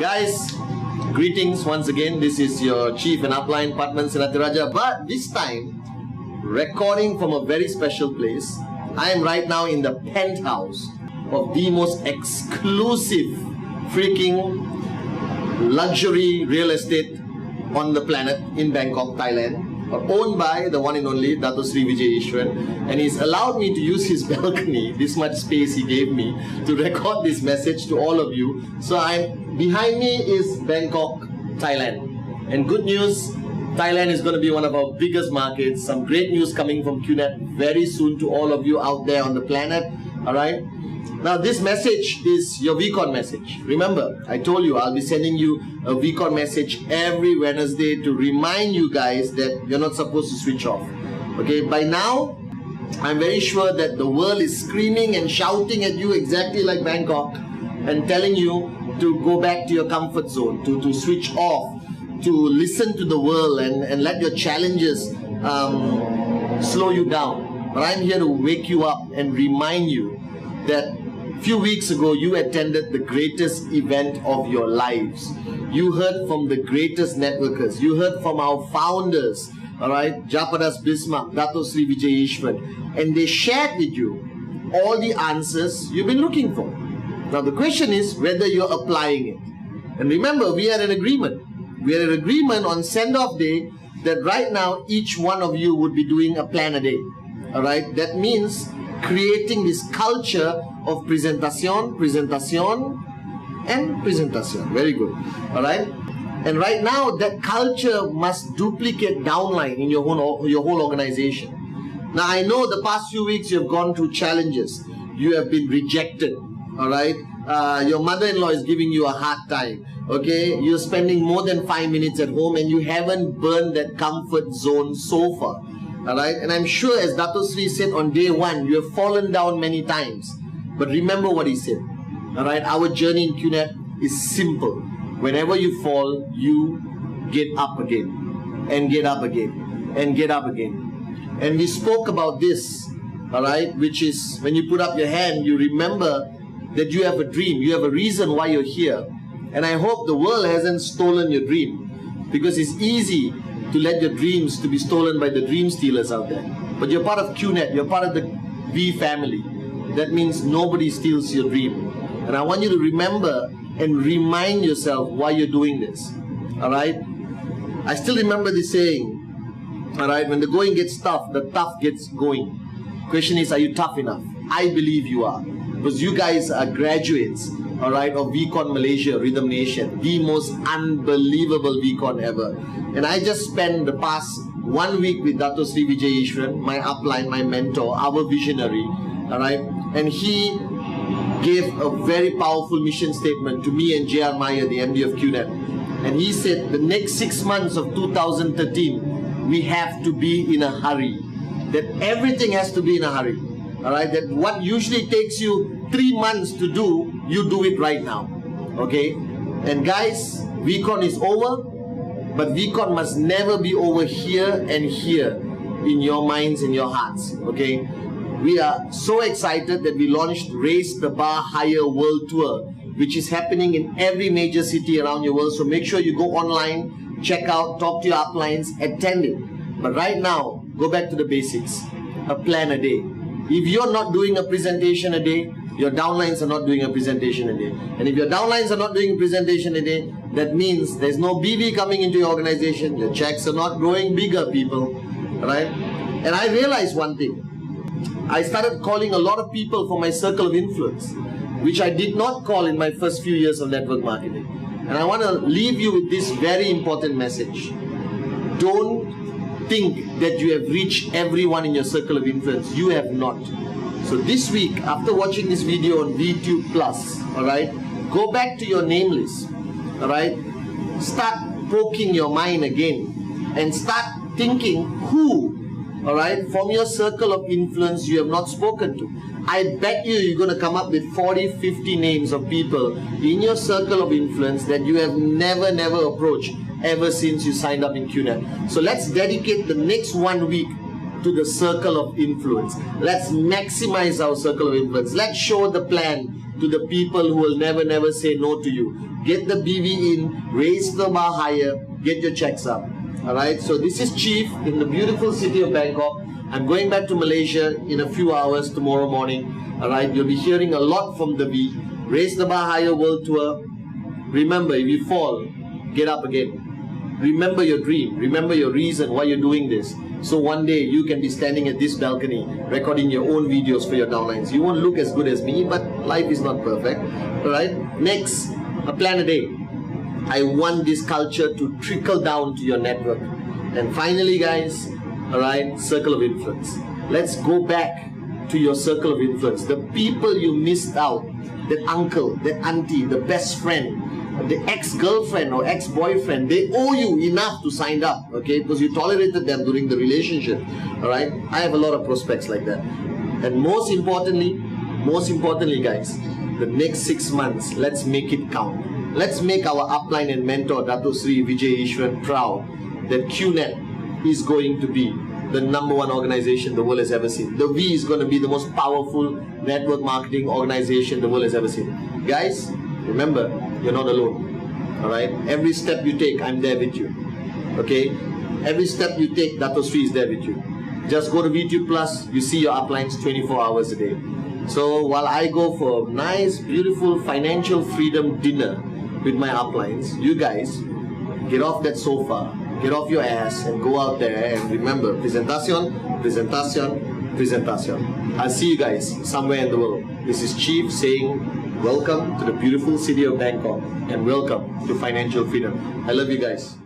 Guys, greetings once again. This is your chief and upline Padman Siratiraja, but this time recording from a very special place. I am right now in the penthouse of the most exclusive freaking luxury real estate on the planet in Bangkok, Thailand, owned by the one and only Dato Sri Vijay Ishwaran, and he's allowed me to use his balcony, this much space he gave me, to record this message to all of you. So behind me is Bangkok, Thailand, and good news, Thailand is going to be one of our biggest markets. Some great news coming from QNet very soon to all of you out there on the planet. Alright, now this message is your VCon message. Remember, I told you I'll be sending you a VCon message every Wednesday to remind you guys that you're not supposed to switch off. Okay, by now I'm very sure that the world is screaming and shouting at you exactly like Bangkok and telling you to go back to your comfort zone, to switch off, to listen to the world and let your challenges slow you down. But I'm here to wake you up and remind you that a few weeks ago you attended the greatest event of your lives. You heard from the greatest networkers. You heard from our founders, alright, Japadas Bismarck, Dato Sri Vijay Ishwaran, and they shared with you all the answers you've been looking for. Now the question is whether you're applying it. And remember, we had an agreement. We had an agreement on send-off day that right now each one of you would be doing a plan a day. Alright, that means creating this culture of presentation, and presentation. Very good. Alright, and right now that culture must duplicate downline in your whole organization. Now I know the past few weeks you have gone through challenges. You have been rejected. Alright, your mother-in-law is giving you a hard time. Okay, you're spending more than 5 minutes at home and you haven't burned that comfort zone so far. Alright, and I'm sure as Dato Sri said on day one, you have fallen down many times. But remember what he said. Alright, our journey in QNet is simple. Whenever you fall, you get up again, and get up again, and get up again. And we spoke about this, alright, which is when you put up your hand, you remember that you have a dream, you have a reason why you're here. And I hope the world hasn't stolen your dream, because it's easy to let your dreams to be stolen by the dream stealers out there. But you're part of QNet, you're part of the V family. That means nobody steals your dream. And I want you to remember and remind yourself why you're doing this. Alright? I still remember this saying, alright, when the going gets tough, the tough gets going. Question is, are you tough enough? I believe you are. Because you guys are graduates, alright, of VCon Malaysia, Rhythm Nation, the most unbelievable VCon ever. And I just spent the past 1 week with Dato Sri Vijay Ishwaran, my upline, my mentor, our visionary, alright, and he gave a very powerful mission statement to me and J.R. Meyer, the MD of QNet. And he said, the next 6 months of 2013, we have to be in a hurry. That everything has to be in a hurry. Alright, that what usually takes you 3 months to do, you do it right now. Okay? And guys, VCon is over, but VCon must never be over here and here in your minds and your hearts. Okay? We are so excited that we launched Raise the Bar Higher World Tour, which is happening in every major city around your world. So make sure you go online, check out, talk to your uplines, attend it. But right now, go back to the basics. A plan a day. If you're not doing a presentation a day, your downlines are not doing a presentation a day. And if your downlines are not doing a presentation a day, that means there's no BV coming into your organization. Your checks are not growing bigger, people. Right? And I realized one thing. I started calling a lot of people for my circle of influence, which I did not call in my first few years of network marketing. And I want to leave you with this very important message. Don't think that you have reached everyone in your circle of influence. You have not. So this week, after watching this video on VTube Plus, alright, go back to your name list, alright, start poking your mind again and start thinking who, alright, from your circle of influence you have not spoken to. I bet you're going to come up with 40, 50 names of people in your circle of influence that you have never approached ever since you signed up in QNet. So let's dedicate the next 1 week to the circle of influence. Let's maximize our circle of influence. Let's show the plan to the people who will never say no to you. Get the BV in, raise the bar higher, get your checks up. Alright, so this is Chief in the beautiful city of Bangkok. I'm going back to Malaysia in a few hours tomorrow morning. Alright, you'll be hearing a lot from the V. Raise the Bar Higher World Tour. Remember, if you fall, get up again. Remember your dream. Remember your reason why you're doing this. So one day you can be standing at this balcony recording your own videos for your downlines. You won't look as good as me, but life is not perfect. Alright, next, a plan a day. I want this culture to trickle down to your network. And finally guys, alright, circle of influence. Let's go back to your circle of influence. The people you missed out, that uncle, that auntie, the best friend, the ex-girlfriend or ex-boyfriend, they owe you enough to sign up, okay? Because you tolerated them during the relationship, alright? I have a lot of prospects like that. And most importantly guys, the next 6 months, let's make it count. Let's make our upline and mentor, Dato Sri Vijay Ishwaran, proud that QNet is going to be the #1 organization the world has ever seen. The V is going to be the most powerful network marketing organization the world has ever seen. Guys, remember, you're not alone. Alright? Every step you take, I'm there with you. Okay? Every step you take, Dato Sri is there with you. Just go to VTube Plus, you see your uplines 24 hours a day. So while I go for a nice, beautiful financial freedom dinner with my uplines, you guys get off that sofa, get off your ass and go out there and remember, presentación, presentación, presentación. I'll see you guys somewhere in the world. This is Chief saying welcome to the beautiful city of Bangkok and welcome to financial freedom. I love you guys.